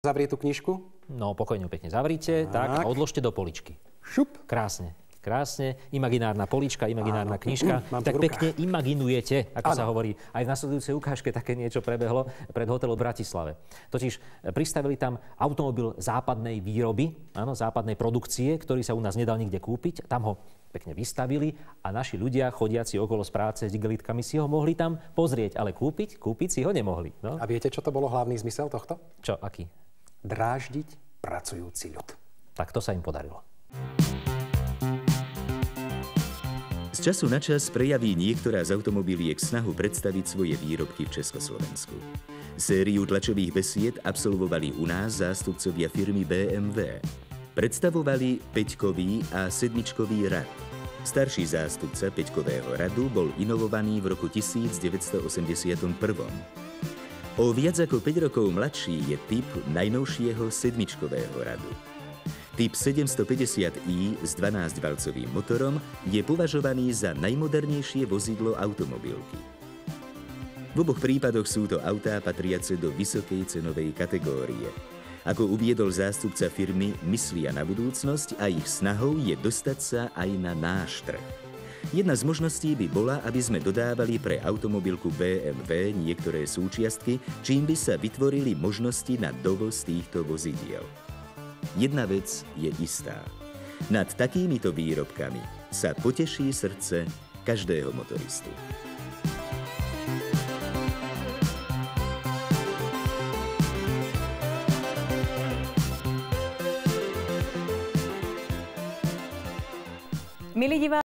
Zavrie tú knižku? No, pokojne pekne zavríte, tak a odložte do poličky. Šup. Krásne. Krásne, imaginárna polička, imaginárna knižka. Tak pekne imaginujete, ako sa hovorí. Aj v nasledujúcej ukážke také niečo prebehlo pred hotelom v Bratislave. Totiž pristavili tam automobil západnej výroby, áno, západnej produkcie, ktorý sa u nás nedal nikde kúpiť. Tam ho pekne vystavili a naši ľudia, chodiaci okolo z práce s igelitkami, si ho mohli tam pozrieť, ale kúpiť si ho nemohli. No? A viete, čo to bolo hlavný zmysel tohto? Čo, aký? Dráždiť pracujúci ľud. Tak to sa im podarilo. Z času na čas prejaví niektorá z automobiliek snahu predstaviť svoje výrobky v Československu. Sériu tlačových besied absolvovali u nás zástupcovia firmy BMW. Predstavovali 5-kový a 7-čkový rad. Starší zástupca 5-kového radu bol inovovaný v roku 1981. O viac ako 5 rokov mladší je typ najnovšieho 7-čkového radu. Typ 750i s 12-valcovým motorom je považovaný za najmodernejšie vozidlo automobilky. V oboch prípadoch sú to autá patriace do vysokej cenovej kategórie. Ako uviedol zástupca firmy, myslia na budúcnosť a ich snahou je dostať sa aj na náš trh. Jedna z možností by bola, aby sme dodávali pre automobilku BMW niektoré súčiastky, čím by sa vytvorili možnosti na dovoz týchto vozidiel. Jedna vec je istá. Nad takýmito výrobkami sa poteší srdce každého motoristu. Milí diváci,